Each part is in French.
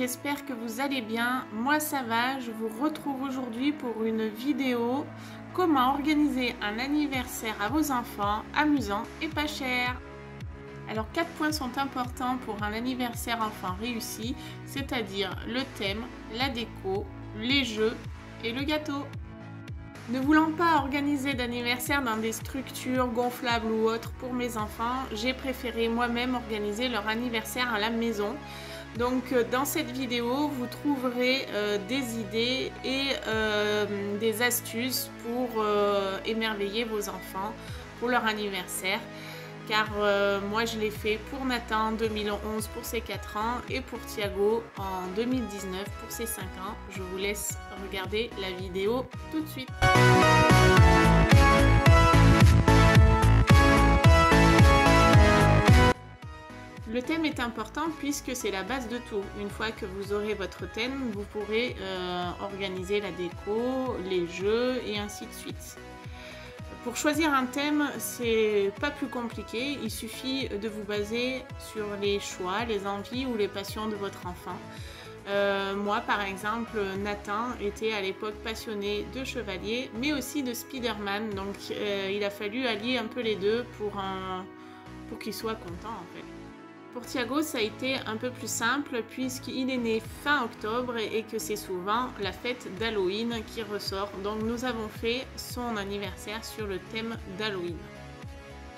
j'espère que vous allez bien. Moi ça va, je vous retrouve aujourd'hui pour une vidéo comment organiser un anniversaire à vos enfants, amusant et pas cher. Alors 4 points sont importants pour un anniversaire enfant réussi, c'est-à-dire le thème, la déco, les jeux et le gâteau. Ne voulant pas organiser d'anniversaire dans des structures gonflables ou autres pour mes enfants, j'ai préféré moi-même organiser leur anniversaire à la maison. Donc dans cette vidéo, vous trouverez des idées et des astuces pour émerveiller vos enfants pour leur anniversaire. Car moi je l'ai fait pour Nathan en 2011 pour ses 4 ans et pour Thiago en 2019 pour ses 5 ans. Je vous laisse regarder la vidéo tout de suite. Le thème est important puisque c'est la base de tout. Une fois que vous aurez votre thème, vous pourrez organiser la déco, les jeux et ainsi de suite. Pour choisir un thème, c'est pas plus compliqué, il suffit de vous baser sur les choix, les envies ou les passions de votre enfant. Moi par exemple, Nathan était à l'époque passionné de chevalier mais aussi de Spider-Man, donc il a fallu allier un peu les deux pour qu'il soit content en fait. Pour Thiago, ça a été un peu plus simple puisqu'il est né fin octobre et que c'est souvent la fête d'Halloween qui ressort. Donc nous avons fait son anniversaire sur le thème d'Halloween.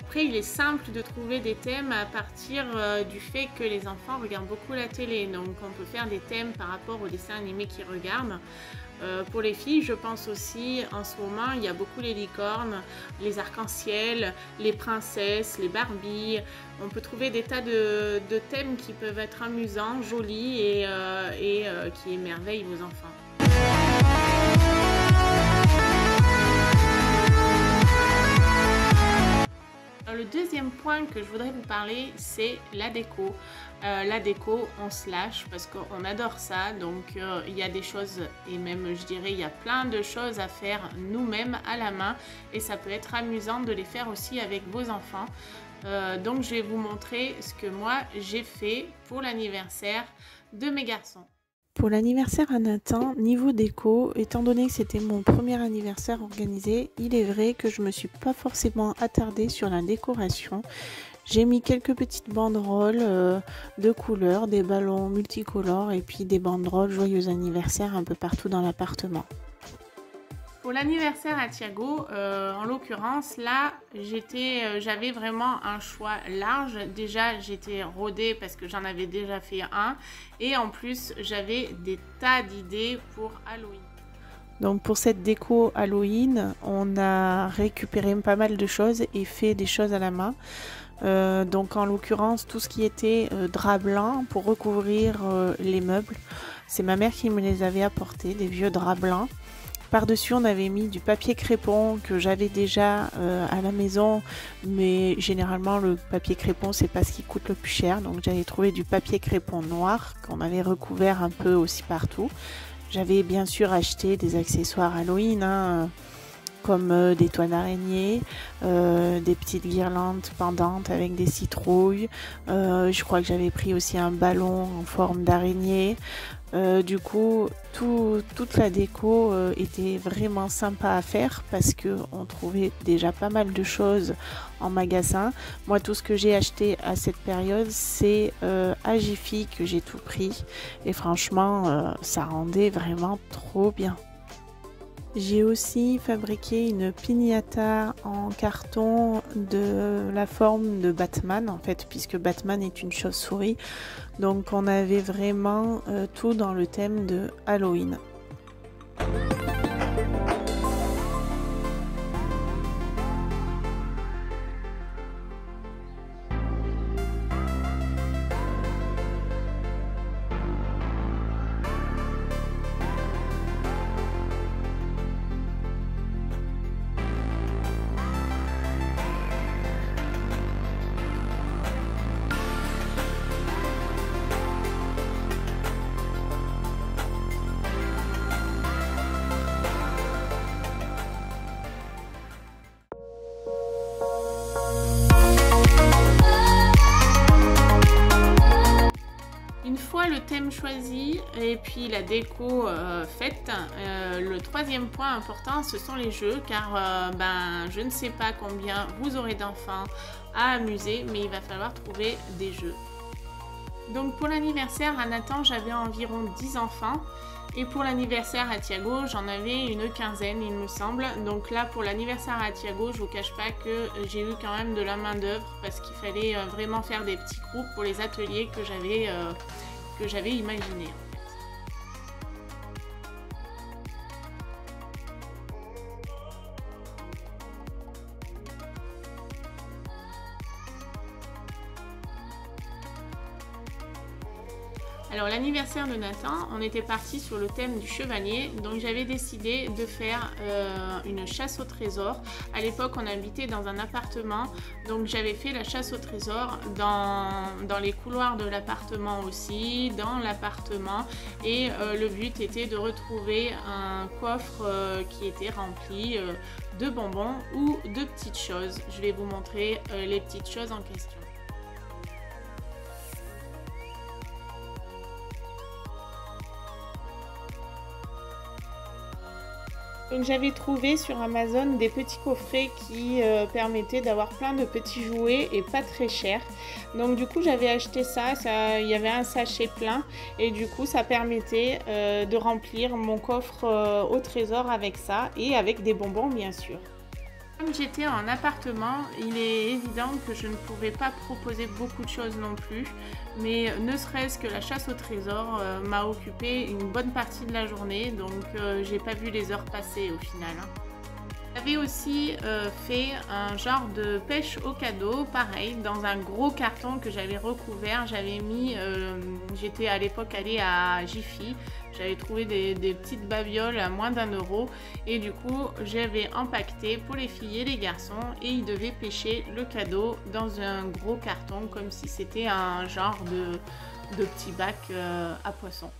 Après, il est simple de trouver des thèmes à partir du fait que les enfants regardent beaucoup la télé. Donc on peut faire des thèmes par rapport aux dessins animés qu'ils regardent. Pour les filles, je pense aussi, en ce moment, il y a beaucoup les licornes, les arcs-en-ciel, les princesses, les Barbie. On peut trouver des tas de thèmes qui peuvent être amusants, jolis et qui émerveillent vos enfants. Le deuxième point que je voudrais vous parler, c'est la déco. La déco, on se lâche parce qu'on adore ça. Donc, il y a des choses, et même je dirais, il y a plein de choses à faire nous-mêmes à la main. Et ça peut être amusant de les faire aussi avec vos enfants. Donc, je vais vous montrer ce que moi, j'ai fait pour l'anniversaire de mes garçons. Pour l'anniversaire à Nathan, niveau déco, étant donné que c'était mon premier anniversaire organisé, il est vrai que je me suis pas forcément attardée sur la décoration. J'ai mis quelques petites banderoles de couleurs, des ballons multicolores et puis des banderoles joyeux anniversaire un peu partout dans l'appartement. Pour l'anniversaire à Thiago, en l'occurrence, là, j'avais vraiment un choix large. Déjà, j'étais rodée parce que j'en avais déjà fait un. Et en plus, j'avais des tas d'idées pour Halloween. Donc pour cette déco Halloween, on a récupéré pas mal de choses et fait des choses à la main. Donc en l'occurrence, tout ce qui était drap blanc pour recouvrir les meubles. C'est ma mère qui me les avait apportés, des vieux draps blancs. Par-dessus, on avait mis du papier crépon que j'avais déjà à la maison, mais généralement le papier crépon c'est pas ce qui coûte le plus cher, donc j'avais trouvé du papier crépon noir qu'on avait recouvert un peu aussi partout. J'avais bien sûr acheté des accessoires Halloween, comme des toiles d'araignée, des petites guirlandes pendantes avec des citrouilles. Je crois que j'avais pris aussi un ballon en forme d'araignée. Du coup, toute la déco était vraiment sympa à faire parce qu'on trouvait déjà pas mal de choses en magasin. Moi, tout ce que j'ai acheté à cette période, c'est à Jiffy que j'ai tout pris. Et franchement, ça rendait vraiment trop bien. J'ai aussi fabriqué une piñata en carton de la forme de Batman, en fait, puisque Batman est une chauve-souris. Donc on avait vraiment tout dans le thème de Halloween. thème choisi et puis la déco faite, le troisième point important, ce sont les jeux, car je ne sais pas combien vous aurez d'enfants à amuser, mais il va falloir trouver des jeux. Donc pour l'anniversaire à Nathan, j'avais environ 10 enfants. Et pour l'anniversaire à Thiago, j'en avais une quinzaine, il me semble. Donc là, pour l'anniversaire à Thiago, je vous cache pas que j'ai eu quand même de la main d'œuvre parce qu'il fallait vraiment faire des petits groupes pour les ateliers que j'avais imaginés. Alors l'anniversaire de Nathan, on était parti sur le thème du chevalier, donc j'avais décidé de faire une chasse au trésor. À l'époque, on habitait dans un appartement, donc j'avais fait la chasse au trésor dans les couloirs de l'appartement aussi, dans l'appartement, et le but était de retrouver un coffre qui était rempli de bonbons ou de petites choses. Je vais vous montrer les petites choses en question. Donc j'avais trouvé sur Amazon des petits coffrets qui permettaient d'avoir plein de petits jouets et pas très chers. Donc du coup j'avais acheté ça, il y avait un sachet plein et du coup ça permettait de remplir mon coffre au trésor avec ça et avec des bonbons bien sûr. Comme j'étais en appartement, il est évident que je ne pouvais pas proposer beaucoup de choses non plus, mais ne serait-ce que la chasse au trésor m'a occupé une bonne partie de la journée, donc j'ai pas vu les heures passer au final. J'avais aussi fait un genre de pêche au cadeau, pareil, dans un gros carton que j'avais recouvert. J'avais mis, j'étais à l'époque allée à Jiffy, j'avais trouvé des petites babioles à moins d'1 € et du coup j'avais empaqueté pour les filles et les garçons et ils devaient pêcher le cadeau dans un gros carton comme si c'était un genre de petit bac à poissons.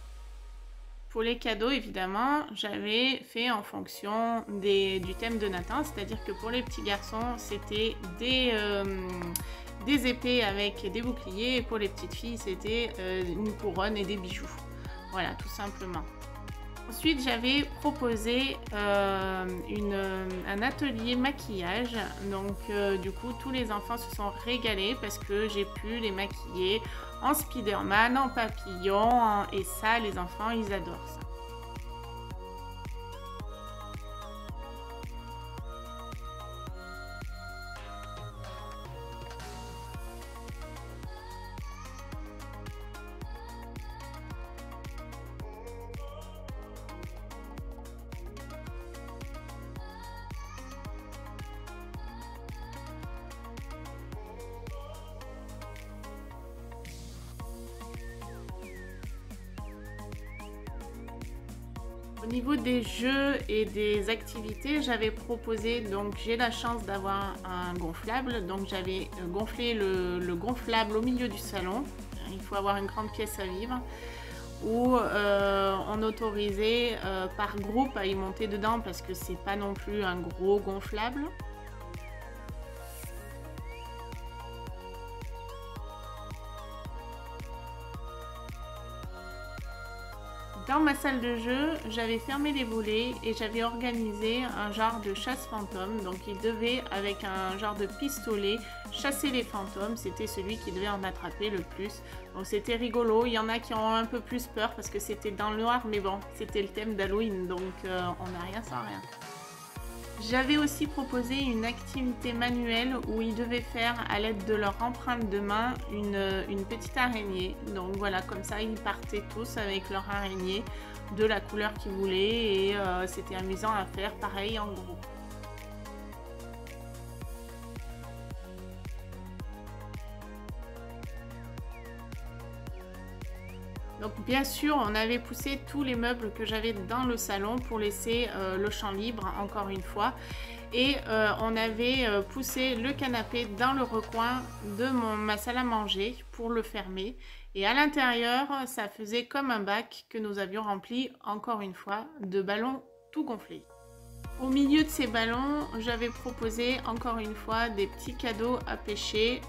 Pour les cadeaux, évidemment, j'avais fait en fonction du thème de Nathan, c'est-à-dire que pour les petits garçons, c'était des épées avec des boucliers, et pour les petites filles, c'était une couronne et des bijoux. Voilà, tout simplement. Ensuite, j'avais proposé un atelier maquillage. Donc, du coup, tous les enfants se sont régalés parce que j'ai pu les maquiller en Spider-Man, en papillon. Et ça, les enfants, ils adorent ça. Au niveau des jeux et des activités, j'avais proposé, donc j'ai la chance d'avoir un gonflable, donc j'avais gonflé le gonflable au milieu du salon, il faut avoir une grande pièce à vivre, où on autorisait par groupe à y monter dedans parce que c'est pas non plus un gros gonflable. Dans ma salle de jeu, j'avais fermé les volets et j'avais organisé un genre de chasse fantôme. Donc il devait, avec un genre de pistolet, chasser les fantômes. C'était celui qui devait en attraper le plus. Donc c'était rigolo. Il y en a qui ont un peu plus peur parce que c'était dans le noir. Mais bon, c'était le thème d'Halloween, donc on n'a rien sans rien. J'avais aussi proposé une activité manuelle où ils devaient faire à l'aide de leur empreinte de main une petite araignée. Donc voilà, comme ça ils partaient tous avec leur araignée de la couleur qu'ils voulaient et c'était amusant à faire, pareil en groupe. Donc bien sûr, on avait poussé tous les meubles que j'avais dans le salon pour laisser le champ libre, encore une fois. Et on avait poussé le canapé dans le recoin de ma salle à manger pour le fermer. Et à l'intérieur, ça faisait comme un bac que nous avions rempli, encore une fois, de ballons tout gonflés. Au milieu de ces ballons, j'avais proposé encore une fois des petits cadeaux à pêcher,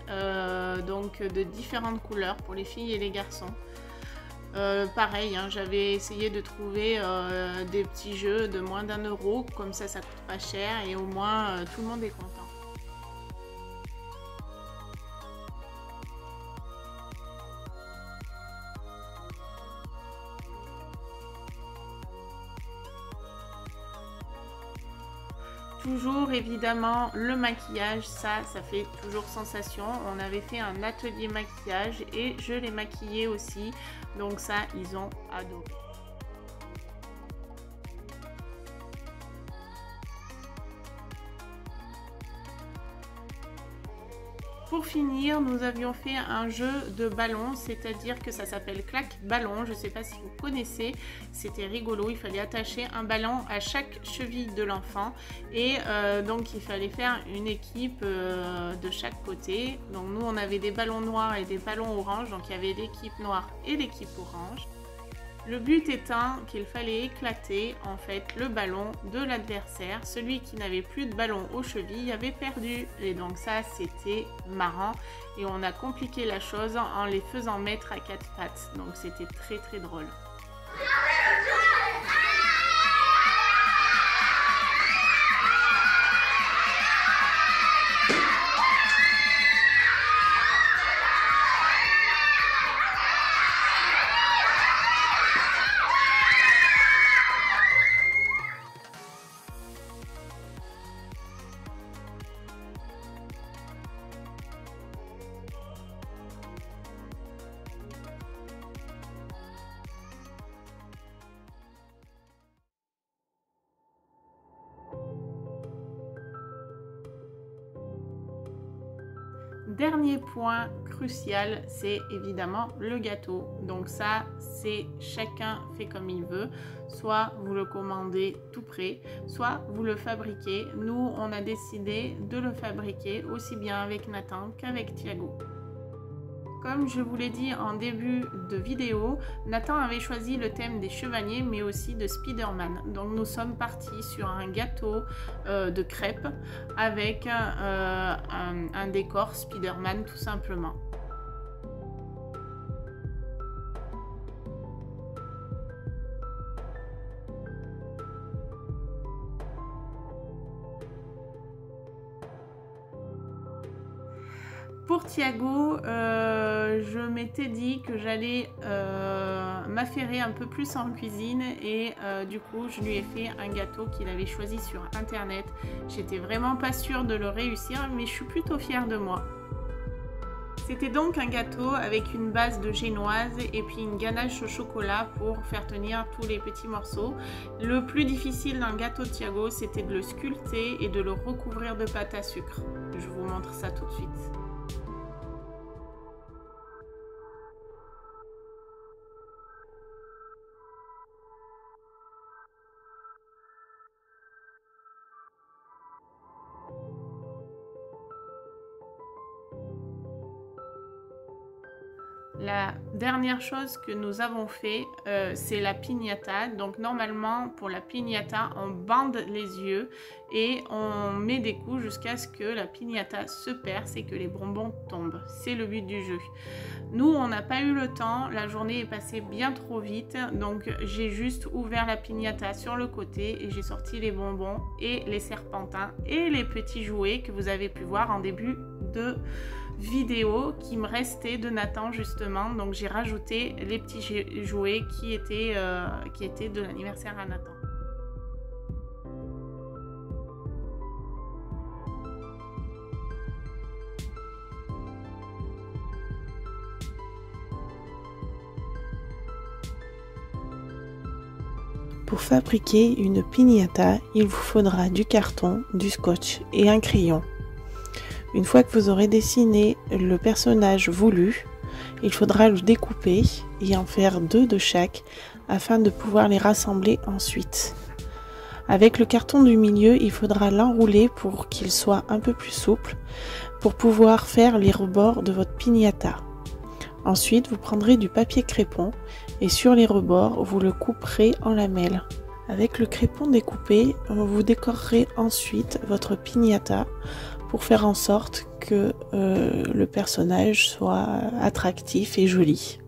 donc de différentes couleurs pour les filles et les garçons. Pareil, hein, j'avais essayé de trouver des petits jeux de moins d'1 euro, comme ça coûte pas cher et au moins tout le monde est content. Toujours évidemment le maquillage, ça fait toujours sensation. On avait fait un atelier maquillage et je l'ai maquillé aussi, donc ça ils ont adoré. Pour finir, nous avions fait un jeu de ballon, c'est-à-dire que ça s'appelle claque-ballon. Je ne sais pas si vous connaissez, c'était rigolo. Il fallait attacher un ballon à chaque cheville de l'enfant et donc il fallait faire une équipe de chaque côté. Donc nous, on avait des ballons noirs et des ballons orange, donc il y avait l'équipe noire et l'équipe orange. Le but étant qu'il fallait éclater en fait le ballon de l'adversaire. Celui qui n'avait plus de ballon aux chevilles avait perdu. Et donc ça c'était marrant. Et on a compliqué la chose en les faisant mettre à 4 pattes. Donc c'était très drôle. Dernier point crucial, c'est évidemment le gâteau. Donc ça, c'est chacun fait comme il veut. Soit vous le commandez tout prêt, soit vous le fabriquez. Nous, on a décidé de le fabriquer aussi bien avec Nathan qu'avec Thiago. Comme je vous l'ai dit en début de vidéo, Nathan avait choisi le thème des chevaliers mais aussi de Spider-Man. Donc nous sommes partis sur un gâteau de crêpes avec un décor Spider-Man tout simplement. Pour Thiago, je m'étais dit que j'allais m'affairer un peu plus en cuisine et du coup je lui ai fait un gâteau qu'il avait choisi sur internet. J'étais vraiment pas sûre de le réussir mais je suis plutôt fière de moi. C'était donc un gâteau avec une base de génoise et puis une ganache au chocolat pour faire tenir tous les petits morceaux. Le plus difficile dans le gâteau de Thiago, c'était de le sculpter et de le recouvrir de pâte à sucre. Je vous montre ça tout de suite. La dernière chose que nous avons fait, c'est la piñata. Donc normalement, pour la piñata, on bande les yeux et on met des coups jusqu'à ce que la piñata se perce et que les bonbons tombent. C'est le but du jeu. Nous, on n'a pas eu le temps. La journée est passée bien trop vite. Donc j'ai juste ouvert la piñata sur le côté et j'ai sorti les bonbons et les serpentins et les petits jouets que vous avez pu voir en début de vidéo qui me restait de Nathan justement. Donc j'ai rajouté les petits jouets qui étaient de l'anniversaire à Nathan. Pour fabriquer une piñata, il vous faudra du carton, du scotch et un crayon. Une fois que vous aurez dessiné le personnage voulu, il faudra le découper et en faire 2 de chaque afin de pouvoir les rassembler ensuite. Avec le carton du milieu, il faudra l'enrouler pour qu'il soit un peu plus souple pour pouvoir faire les rebords de votre piñata. Ensuite, vous prendrez du papier crépon et sur les rebords, vous le couperez en lamelles. Avec le crépon découpé, vous décorerez ensuite votre piñata pour faire en sorte que le personnage soit attractif et joli.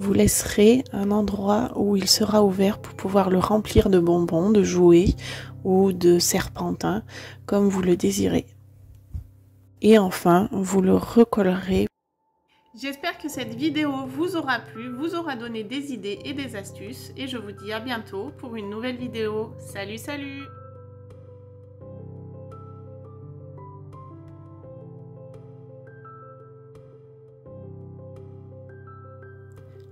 vous laisserez un endroit où il sera ouvert pour pouvoir le remplir de bonbons, de jouets ou de serpentins comme vous le désirez. Et enfin, vous le recollerez. J'espère que cette vidéo vous aura plu, vous aura donné des idées et des astuces et je vous dis à bientôt pour une nouvelle vidéo. Salut, salut!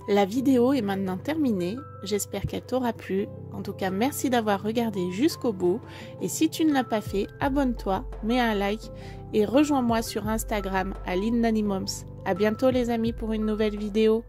La vidéo est maintenant terminée, j'espère qu'elle t'aura plu. En tout cas, merci d'avoir regardé jusqu'au bout. Et si tu ne l'as pas fait, abonne-toi, mets un like et rejoins-moi sur Instagram à LindaNimoms. À bientôt les amis pour une nouvelle vidéo.